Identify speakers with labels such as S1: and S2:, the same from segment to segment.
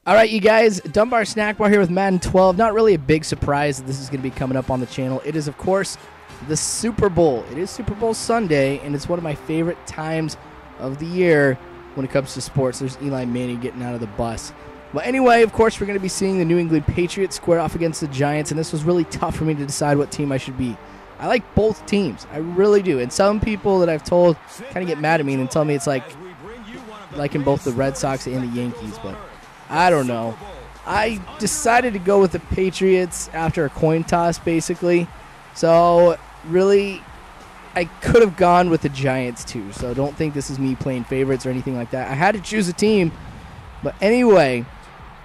S1: All right, you guys, Dunbar Snack Bar here with Madden 12. Not really a big surprise that this is going to be coming up on the channel. It is, of course, the Super Bowl. It is Super Bowl Sunday, and it's one of my favorite times of the year when it comes to sports. There's Eli Manning getting out of the bus. Well, anyway, of course, we're going to be seeing the New England Patriots square off against the Giants, and this was really tough for me to decide what team I should be. I like both teams. I really do. And some people that I've told kind of get mad at me and tell me it's like liking both the Red Sox and the Yankees, but I don't know. I decided to go with the Patriots after a coin toss, basically. So, really, I could have gone with the Giants, too. So, don't think this is me playing favorites or anything like that. I had to choose a team. But anyway,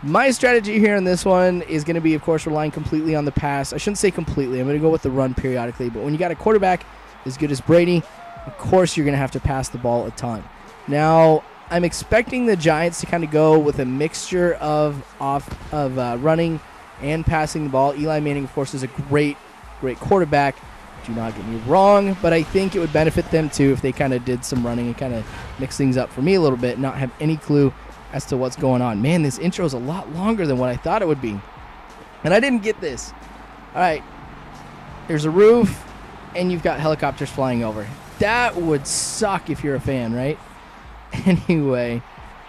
S1: my strategy here in this one is going to be, of course, relying completely on the pass. I shouldn't say completely. I'm going to go with the run periodically. But when you got a quarterback as good as Brady, of course you're going to have to pass the ball a ton. Now, I'm expecting the Giants to kind of go with a mixture of running and passing the ball. Eli Manning, of course, is a great quarterback. Do not get me wrong, but I think it would benefit them too if they kind of did some running and kind of mix things up for me a little bit, not have any clue as to what's going on. Man, this intro is a lot longer than what I thought it would be, and I didn't get this. All right, there's a roof, and you've got helicopters flying over. That would suck if you're a fan, right? Anyway,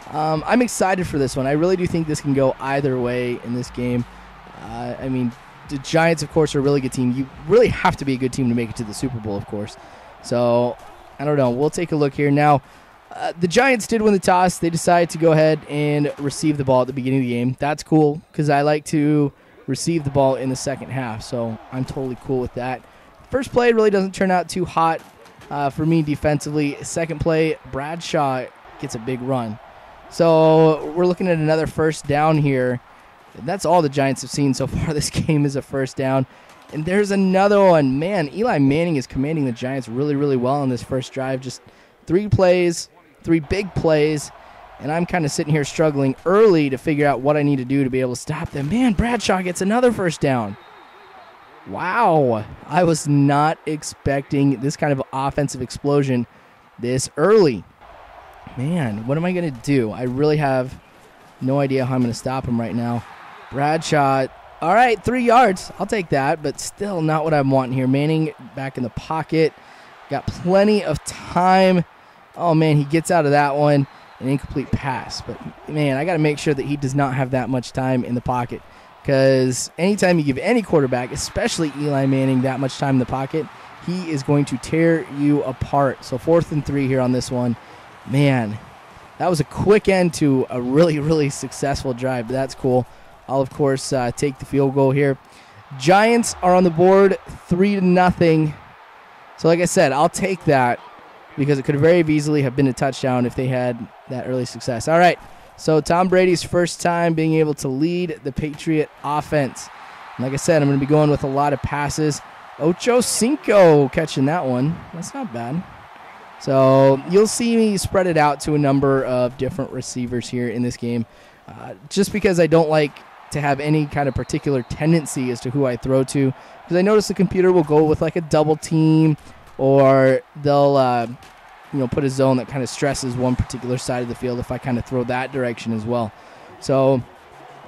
S1: I'm excited for this one. I really do think this can go either way in this game. I mean, the Giants, of course, are a really good team. You really have to be a good team to make it to the Super Bowl, of course. So, I don't know. We'll take a look here. Now, the Giants did win the toss. They decided to go ahead and receive the ball at the beginning of the game. That's cool because I like to receive the ball in the second half. So, I'm totally cool with that. First play really doesn't turn out too hot. For me defensively. Second play, Bradshaw gets a big run. So we're looking at another first down here. That's all the Giants have seen so far this game is a first down. And there's another one. Man, Eli Manning is commanding the Giants really, really well on this first drive. Just 3 plays, 3 big plays. And I'm kind of sitting here struggling early to figure out what I need to do to be able to stop them. Man, Bradshaw gets another first down. Wow, I was not expecting this kind of offensive explosion this early. Man, what am I going to do? I really have no idea how I'm going to stop him right now. Bradshaw, all right, 3 yards. I'll take that, but still not what I'm wanting here. Manning back in the pocket. Got plenty of time. Oh, man, he gets out of that one. An incomplete pass. But, man, I got to make sure that he does not have that much time in the pocket. Because anytime you give any quarterback, especially Eli Manning, that much time in the pocket, he is going to tear you apart. So 4th and 3 here on this one. Man, that was a quick end to a really, really successful drive. But that's cool. I'll, of course, take the field goal here. Giants are on the board 3-0. So like I said, I'll take that because it could very easily have been a touchdown if they had that early success. All right. So Tom Brady's first time being able to lead the Patriot offense. And like I said, I'm going to be going with a lot of passes. Ocho Cinco catching that one. That's not bad. So you'll see me spread it out to a number of different receivers here in this game. Just because I don't like to have any kind of particular tendency as to who I throw to. Because I notice the computer will go with like a double team, or they'll put a zone that kind of stresses one particular side of the field if I kind of throw that direction as well. So,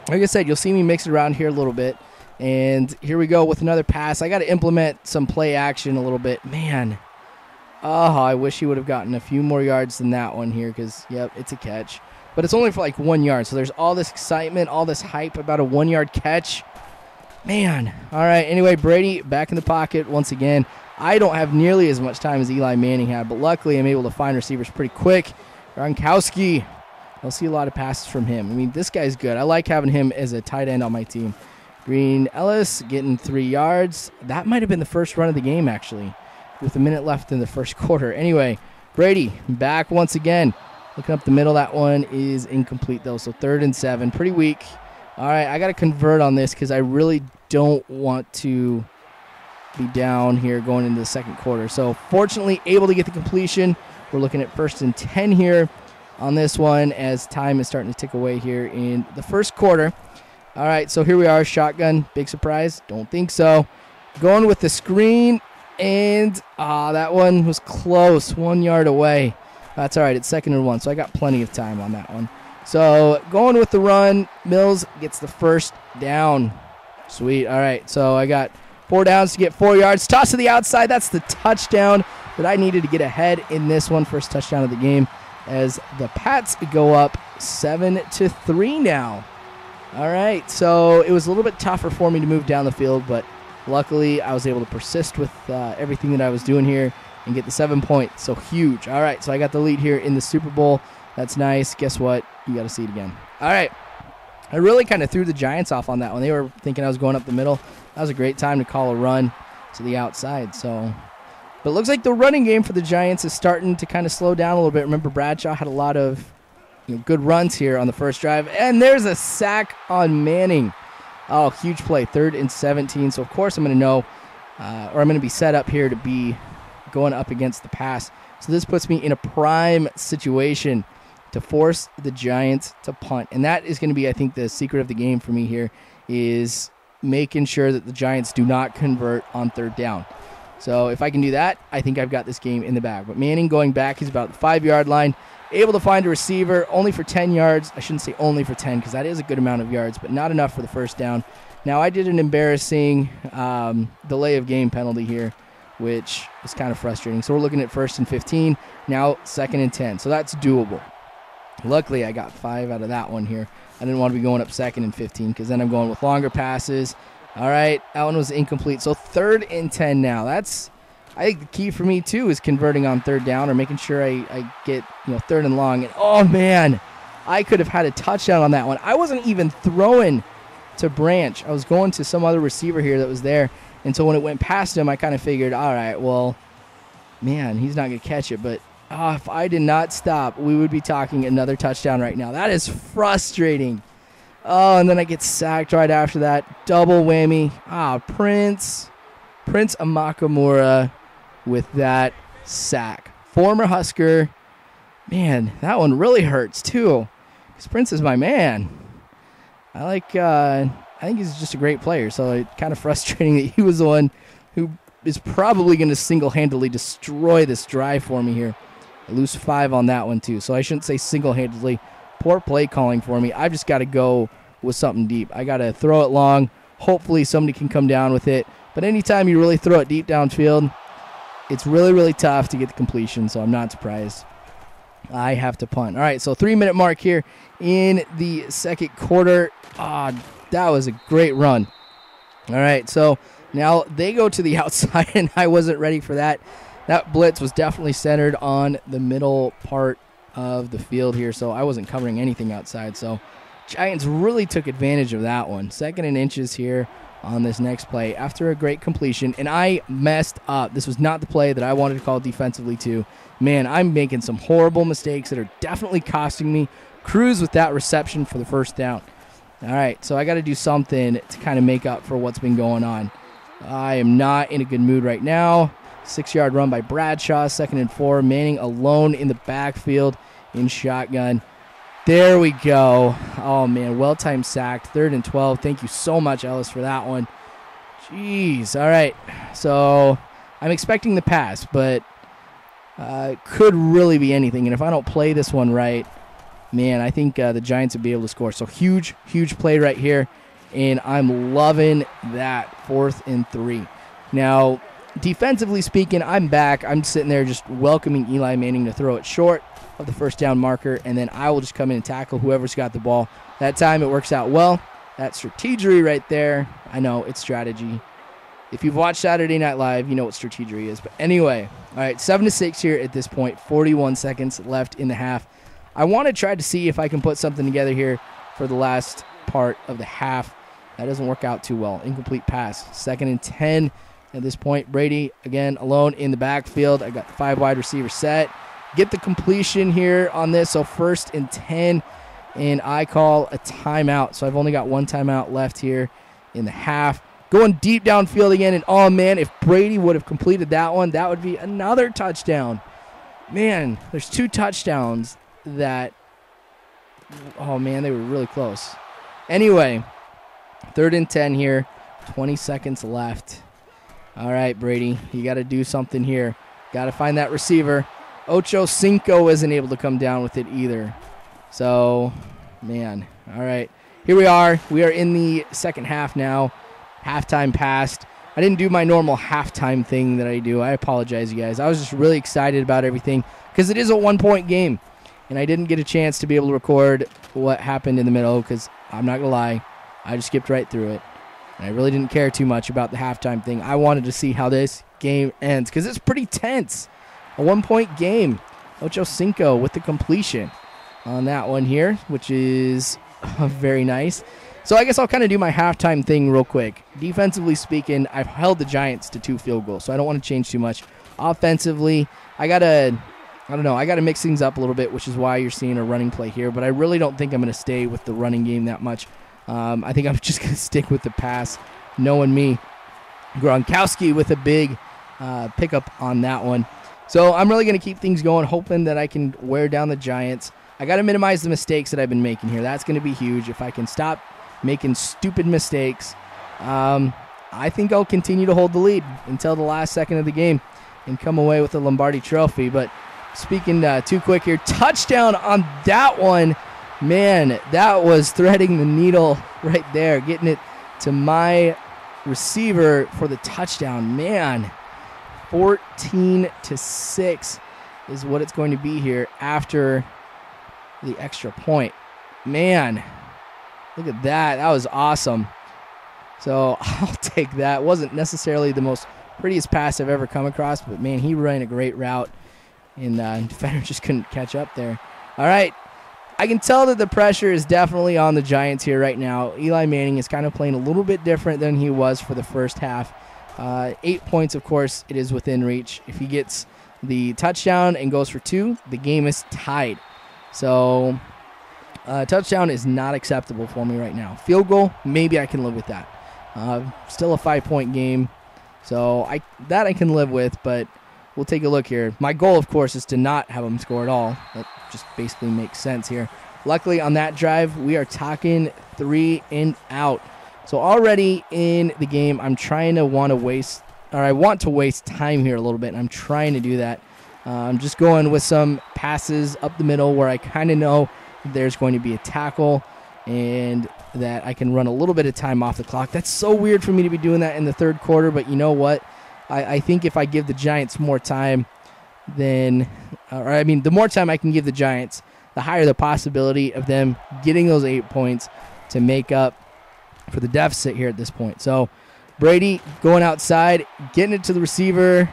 S1: like I said, you'll see me mix it around here a little bit. And here we go with another pass. I got to implement some play action a little bit. Man, I wish he would have gotten a few more yards than that one here because, yep, it's a catch. But it's only for like 1 yard. So there's all this excitement, all this hype about a 1-yard catch. Man. All right, anyway, Brady back in the pocket once again. I don't have nearly as much time as Eli Manning had, but luckily I'm able to find receivers pretty quick. Gronkowski, I'll see a lot of passes from him. I mean, this guy's good. I like having him as a tight end on my team. Green Ellis getting 3 yards. That might have been the first run of the game, actually, with a minute left in the first quarter. Anyway, Brady back once again. Looking up the middle, that one is incomplete, though, so 3rd and 7. Pretty weak. All right, I got to convert on this because I really don't want to be down here going into the second quarter. So fortunately able to get the completion. We're looking at 1st and 10 here on this one as time is starting to tick away here in the first quarter. All right, so here we are, shotgun. Big surprise? Don't think so. Going with the screen, and that one was close, 1 yard away. That's all right, it's 2nd and 1, so I got plenty of time on that one. So going with the run, Mills gets the first down. Sweet. All right, so I got 4 downs to get 4 yards. Toss to the outside. That's the touchdown that I needed to get ahead in this one. First touchdown of the game as the Pats go up 7-3 now. All right, so it was a little bit tougher for me to move down the field, but luckily I was able to persist with everything that I was doing here and get the 7 points. So huge. All right, so I got the lead here in the Super Bowl. That's nice. Guess what? You got to see it again. All right. I really kind of threw the Giants off on that one. They were thinking I was going up the middle. That was a great time to call a run to the outside. So, but it looks like the running game for the Giants is starting to kind of slow down a little bit. Remember, Bradshaw had a lot of good runs here on the first drive. And there's a sack on Manning. Oh, huge play. 3rd and 17. So, of course, I'm going to know, or I'm going to be set up here to be going up against the pass. So this puts me in a prime situation to force the Giants to punt. And that is going to be, I think, the secret of the game for me here is making sure that the Giants do not convert on 3rd down. So if I can do that, I think I've got this game in the bag. But Manning going back, he's about the 5-yard line, able to find a receiver, only for 10 yards. I shouldn't say only for 10 because that is a good amount of yards, but not enough for the first down. Now I did an embarrassing delay of game penalty here, which is kind of frustrating. So we're looking at 1st and 15, now 2nd and 10. So that's doable. Luckily, I got 5 out of that one here. I didn't want to be going up 2nd and 15 because then I'm going with longer passes. All right, that one was incomplete. So 3rd and 10 now. That's, I think the key for me, too, is converting on 3rd down or making sure I get 3rd and long. And, oh, man, I could have had a touchdown on that one. I wasn't even throwing to Branch. I was going to some other receiver here that was there. And so when it went past him, I kind of figured, all right, well, man, he's not going to catch it. But if I did not stop, we would be talking another touchdown right now. That is frustrating. Oh, and then I get sacked right after that. Double whammy. Prince Amakamura with that sack. Former Husker. Man, that one really hurts too. Because Prince is my man. I think he's just a great player. So it's kind of frustrating that he was the one who is probably going to single-handedly destroy this drive for me here. I lose 5 on that one too. So I shouldn't say single-handedly. Poor play calling for me. I've just got to go with something deep. I got to throw it long. Hopefully somebody can come down with it. But anytime you really throw it deep downfield, it's really, really tough to get the completion. So I'm not surprised. I have to punt. All right, so 3-minute mark here in the second quarter. That was a great run. All right, so now they go to the outside, and I wasn't ready for that. That blitz was definitely centered on the middle part of the field here, so I wasn't covering anything outside. So Giants really took advantage of that one. 2nd and inches here on this next play after a great completion, and I messed up. This was not the play that I wanted to call defensively too. Man, I'm making some horrible mistakes that are definitely costing me. Cruz with that reception for the first down. All right, so I got to do something to kind of make up for what's been going on. I am not in a good mood right now. 6-yard run by Bradshaw, 2nd and 4. Manning alone in the backfield in shotgun. There we go. Oh, man, well-timed sack. 3rd and 12. Thank you so much, Ellis, for that one. Jeez. All right, so I'm expecting the pass, but could really be anything. And if I don't play this one right, man, I think the Giants would be able to score. So huge, huge play right here, and I'm loving that 4th and 3. Now, defensively speaking, I'm back. I'm sitting there just welcoming Eli Manning to throw it short of the first down marker, and then I will just come in and tackle whoever's got the ball. That time it works out well. That's strategery right there. I know, it's strategy. If you've watched Saturday Night Live, you know what strategery is. But anyway, all right, 7-6 here at this point. 41 seconds left in the half. I want to try to see if I can put something together here for the last part of the half. That doesn't work out too well. Incomplete pass. 2nd and 10 at this point. Brady, again, alone in the backfield. I got the 5 wide receiver set. Get the completion here on this. So 1st and 10, and I call a timeout. So I've only got 1 timeout left here in the half. Going deep downfield again, and oh, man, if Brady would have completed that one, that would be another touchdown. Man, there's 2 touchdowns that, oh, man, they were really close. Anyway, 3rd and 10 here, 20 seconds left. All right, Brady, you got to do something here. Got to find that receiver. Ocho Cinco isn't able to come down with it either. So Man. All right. Here we are. We are in the second half now. Halftime passed. I didn't do my normal halftime thing that I do. I apologize, you guys. I was just really excited about everything because it is a 1-point game. And I didn't get a chance to be able to record what happened in the middle because I'm not going to lie, I just skipped right through it. And I really didn't care too much about the halftime thing. I wanted to see how this game ends because it's pretty tense. A 1-point game. Ocho Cinco with the completion on that one here, which is very nice. So I guess I'll kind of do my halftime thing real quick. Defensively speaking, I've held the Giants to 2 field goals, so I don't want to change too much. Offensively, I got to mix things up a little bit, which is why you're seeing a running play here, but I really don't think I'm going to stay with the running game that much. I think I'm just going to stick with the pass, knowing me. Gronkowski with a big pickup on that one. So I'm really going to keep things going, hoping that I can wear down the Giants. I got to minimize the mistakes that I've been making here. That's going to be huge. If I can stop making stupid mistakes, I think I'll continue to hold the lead until the last second of the game and come away with the Lombardi Trophy. But speaking too quick here, touchdown on that one. Man, that was threading the needle right there, getting it to my receiver for the touchdown. Man, 14-6 is what it's going to be here after the extra point. Man, look at that. That was awesome. So I'll take that. Wasn't necessarily the most prettiest pass I've ever come across, but man, he ran a great route, and defender just couldn't catch up there. All right. I can tell that the pressure is definitely on the Giants here right now. Eli Manning is kind of playing a little bit different than he was for the first half. 8 points, of course, it is within reach. If he gets the touchdown and goes for 2, the game is tied. So touchdown is not acceptable for me right now. Field goal, maybe I can live with that. Still a 5-point game, so I can live with, but we'll take a look here. My goal, of course, is to not have them score at all. That just basically makes sense here. Luckily, on that drive, we are talking 3 and out. So already in the game, I want to waste time here a little bit, and I'm trying to do that. I'm just going with some passes up the middle where I kind of know there's going to be a tackle and that I can run a little bit of time off the clock. That's so weird for me to be doing that in the third quarter, but you know what? I think if I give the Giants more time, the more time I can give the Giants, the higher the possibility of them getting those 8 points to make up for the deficit here at this point. So Brady going outside, getting it to the receiver.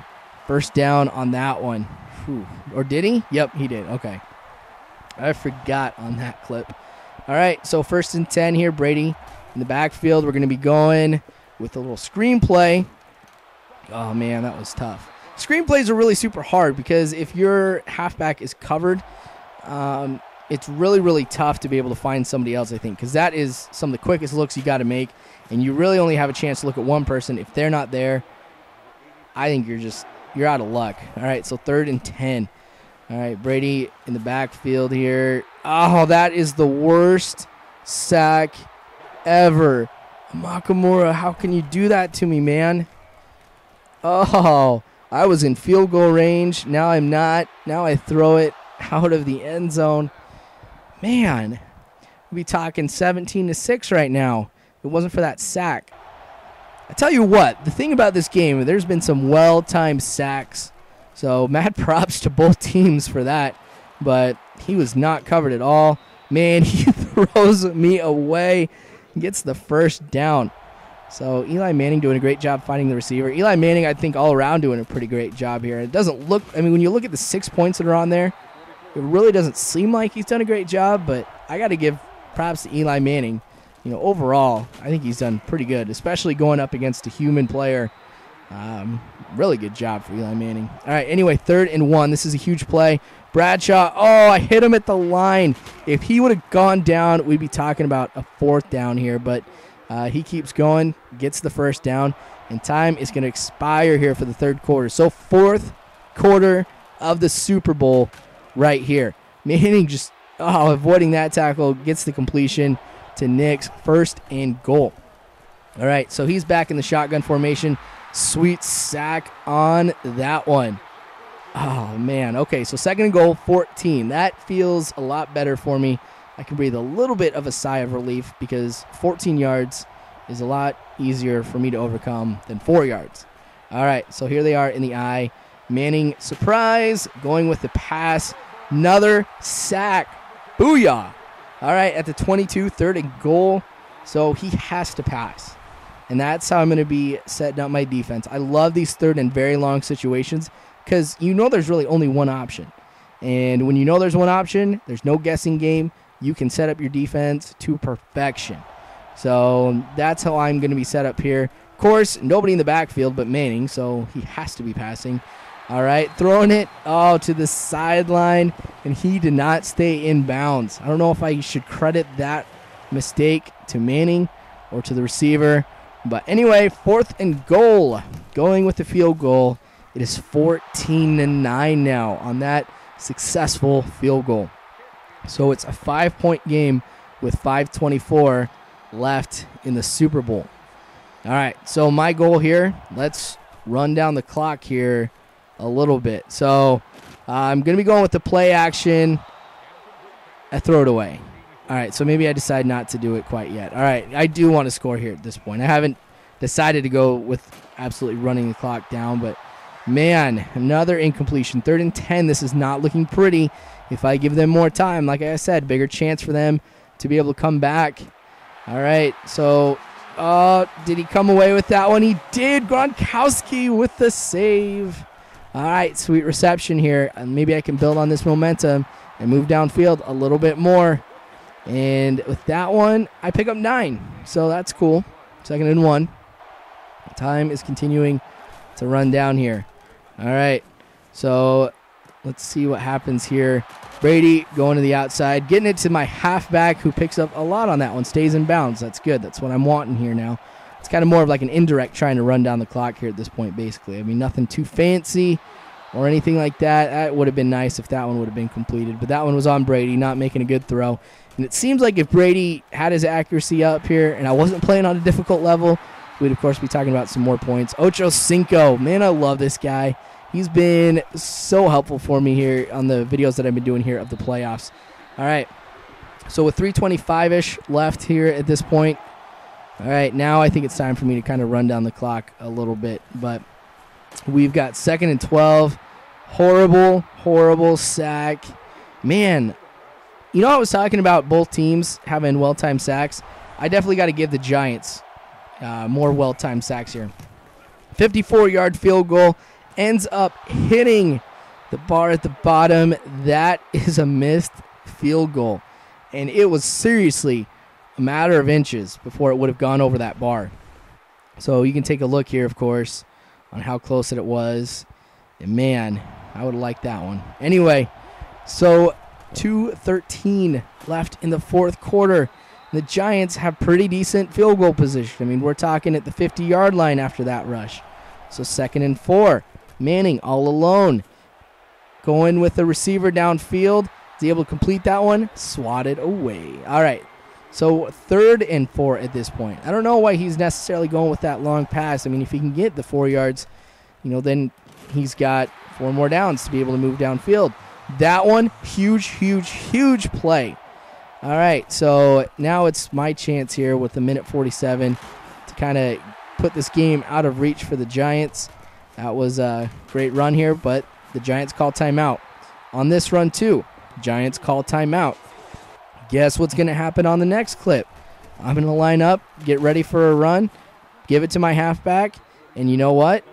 S1: First down on that one. Whew. Or did he? Yep, he did. Okay. I forgot on that clip. All right, so 1st and 10 here. Brady in the backfield. We're going to be going with a little screenplay. Oh, man, that was tough. Screenplays are really super hard because if your halfback is covered, it's really, really tough to be able to find somebody else, I think, because that is some of the quickest looks you got to make, and you really only have a chance to look at one person. If they're not there, I think you're out of luck. All right, so 3rd and 10. All right, Brady in the backfield here. Oh, that is the worst sack ever. Nakamura, how can you do that to me, man? Oh, I was in field goal range. Now I'm not. Now I throw it out of the end zone. Man, we'll be talking 17-6 right now. If it wasn't for that sack. I tell you what, the thing about this game, there's been some well-timed sacks. So mad props to both teams for that. But he was not covered at all. Man, he throws me away. Gets the first down. So Eli Manning doing a great job finding the receiver. Eli Manning, I think, all around doing a pretty great job here. It doesn't look, when you look at the 6 points that are on there, it really doesn't seem like he's done a great job, but I got to give props to Eli Manning. Overall, I think he's done pretty good, especially going up against a human player. Really good job for Eli Manning. All right, anyway, 3rd and 1. This is a huge play. Bradshaw, I hit him at the line. If he would have gone down, we'd be talking about a 4th down here, but he keeps going, gets the first down, and time is going to expire here for the 3rd quarter. So 4th quarter of the Super Bowl right here. Manning just avoiding that tackle, gets the completion to Nix, 1st and goal. All right, so he's back in the shotgun formation. Sweet sack on that one. Oh, man. Okay, so 2nd and goal, 14. That feels a lot better for me. I can breathe a little bit of a sigh of relief because 14 yards is a lot easier for me to overcome than 4 yards. All right, so here they are in the eye. Manning, surprise, going with the pass. Another sack. Booyah. All right, at the 22, 3rd and goal. So he has to pass. And that's how I'm going to be setting up my defense. I love these 3rd and very long situations because you know there's really only one option. And when you know there's one option, there's no guessing game. You can set up your defense to perfection. So that's how I'm going to be set up here. Of course, nobody in the backfield but Manning, so he has to be passing. All right, throwing it to the sideline, and he did not stay in bounds. I don't know if I should credit that mistake to Manning or to the receiver. But anyway, 4th and goal, going with the field goal. It is 14-9 now on that successful field goal. So it's a 5-point game with 5:24 left in the Super Bowl. All right, so my goal here, let's run down the clock here a little bit. So I'm going to be going with the play action. I throw it away. All right, so maybe I decide not to do it quite yet. All right, I do want to score here at this point. I haven't decided to go with absolutely running the clock down, but man, another incompletion. 3rd and 10, this is not looking pretty. If I give them more time, like I said, bigger chance for them to be able to come back. All right, so did he come away with that one? He did. Gronkowski with the save. All right, sweet reception here. Maybe I can build on this momentum and move downfield a little bit more. And with that one, I pick up 9. So that's cool. 2nd and 1. Time is continuing to run down here. All right, so let's see what happens here. Brady going to the outside, getting it to my halfback who picks up a lot on that one, stays in bounds. That's good. That's what I'm wanting here now. It's kind of more of like an indirect trying to run down the clock here at this point, basically. I mean, nothing too fancy or anything like that. That would have been nice if that one would have been completed. But that one was on Brady, not making a good throw. And it seems like if Brady had his accuracy up here and I wasn't playing on a difficult level, we'd, of course, be talking about some more points. Ocho Cinco. Man, I love this guy. He's been so helpful for me here on the videos that I've been doing here of the playoffs. All right, so with 3:25-ish left here at this point, all right, now I think it's time for me to kind of run down the clock a little bit. But we've got 2nd and 12. Horrible, horrible sack. Man, you know I was talking about both teams having well-timed sacks. I definitely got to give the Giants more well-timed sacks here. 54-yard field goal. Ends up hitting the bar at the bottom. That is a missed field goal. And it was seriously a matter of inches before it would have gone over that bar. So you can take a look here, of course, on how close it was. And man, I would have liked that one. Anyway, so 2:13 left in the 4th quarter. The Giants have pretty decent field goal position. I mean, we're talking at the 50-yard line after that rush. So 2nd and 4. Manning all alone. Going with the receiver downfield. Is he able to complete that one? Swatted away. All right. So 3rd and 4 at this point. I don't know why he's necessarily going with that long pass. I mean, if he can get the 4 yards, then he's got 4 more downs to be able to move downfield. That one, huge, huge, huge play. All right. So now it's my chance here with 1:47 to kind of put this game out of reach for the Giants. That was a great run here, but the Giants call timeout. On this run, too, Giants call timeout. Guess what's going to happen on the next clip? I'm going to line up, get ready for a run, give it to my halfback, and you know what?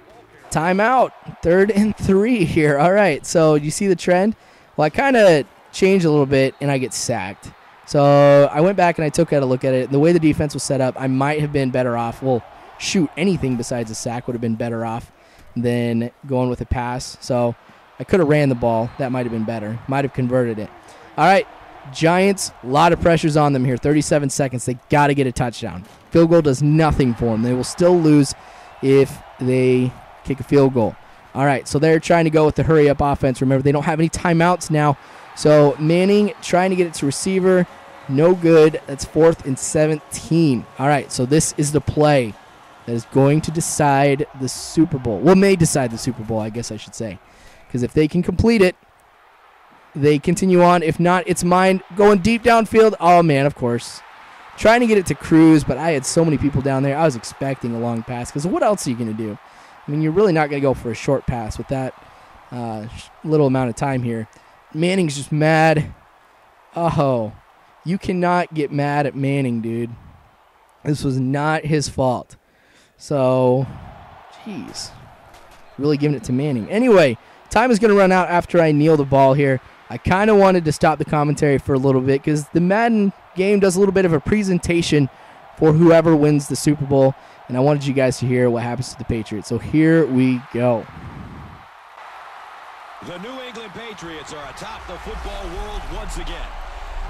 S1: Timeout. 3rd and 3 here. All right, so you see the trend? Well, I kind of changed a little bit, and I get sacked. So I went back and I took a look at it. The way the defense was set up, I might have been better off. Well, shoot, anything besides a sack would have been better off than going with a pass. So I could have ran the ball. That might have been better. Might have converted it. All right, Giants, a lot of pressures on them here. 37 seconds. They got to get a touchdown. Field goal does nothing for them. They will still lose if they kick a field goal. All right, so they're trying to go with the hurry-up offense. Remember, they don't have any timeouts now. So Manning trying to get it to receiver. No good. That's 4th and 17. All right, so this is the play that is going to decide the Super Bowl. Well, may decide the Super Bowl, I guess I should say. Because if they can complete it, they continue on. If not, it's mine. Going deep downfield. Oh, man, of course. Trying to get it to Cruz, but I had so many people down there. I was expecting a long pass because what else are you going to do? I mean, you're really not going to go for a short pass with that little amount of time here. Manning's just mad. Oh, you cannot get mad at Manning, dude. This was not his fault. So, jeez. Really giving it to Manning. Anyway, time is going to run out after I kneel the ball here. I kind of wanted to stop the commentary for a little bit because the Madden game does a little bit of a presentation for whoever wins the Super Bowl, and I wanted you guys to hear what happens to the Patriots. So here we go.
S2: The New England Patriots are atop the football world once again.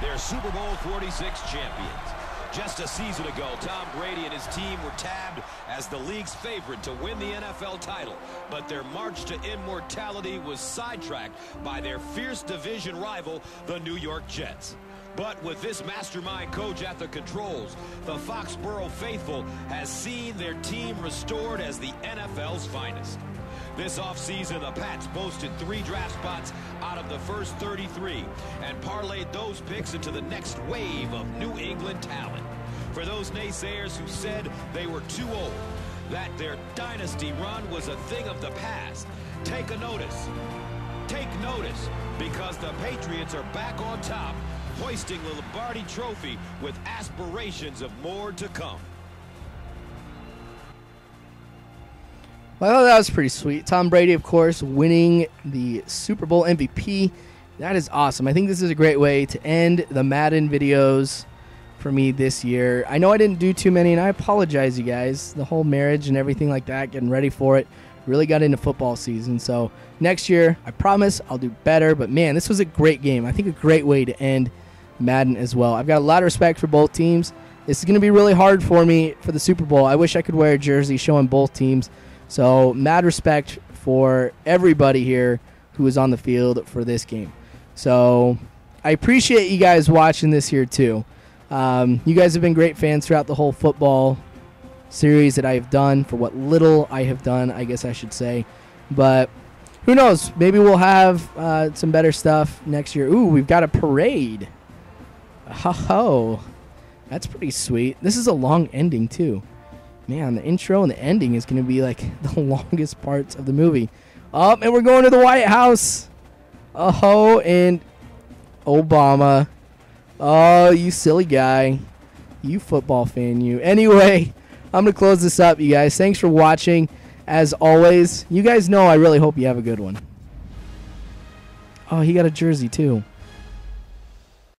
S2: They're Super Bowl 46 champions. Just a season ago, Tom Brady and his team were tabbed as the league's favorite to win the NFL title, but their march to immortality was sidetracked by their fierce division rival, the New York Jets. But with this mastermind coach at the controls, the Foxborough faithful has seen their team restored as the NFL's finest. This offseason, the Pats boasted 3 draft spots out of the first 33 and parlayed those picks into the next wave of New England talent. For those naysayers who said they were too old, that their dynasty run was a thing of the past, take a notice. Take notice, because the Patriots are back on top, hoisting the Lombardi Trophy with aspirations of more to come.
S1: Well, that was pretty sweet. Tom Brady, of course, winning the Super Bowl MVP. That is awesome. I think this is a great way to end the Madden videos for me this year. I know I didn't do too many, and I apologize, you guys. The whole marriage and everything like that, getting ready for it, really got into football season. So next year, I promise I'll do better. But, man, this was a great game. I think a great way to end Madden as well. I've got a lot of respect for both teams. This is going to be really hard for me for the Super Bowl. I wish I could wear a jersey showing both teams. So, mad respect for everybody here who is on the field for this game. So, I appreciate you guys watching this here, too. You guys have been great fans throughout the whole football series that I have done, for what little I have done, I guess I should say. But, who knows? Maybe we'll have some better stuff next year. Ooh, we've got a parade. Ho-ho. That's pretty sweet. This is a long ending, too. Man, the intro and the ending is going to be like the longest parts of the movie. Oh, and we're going to the White House. Oh, and Obama. Oh, you silly guy. You football fan, you. Anyway, I'm going to close this up, you guys. Thanks for watching. As always, you guys know I really hope you have a good one. Oh, he got a jersey, too.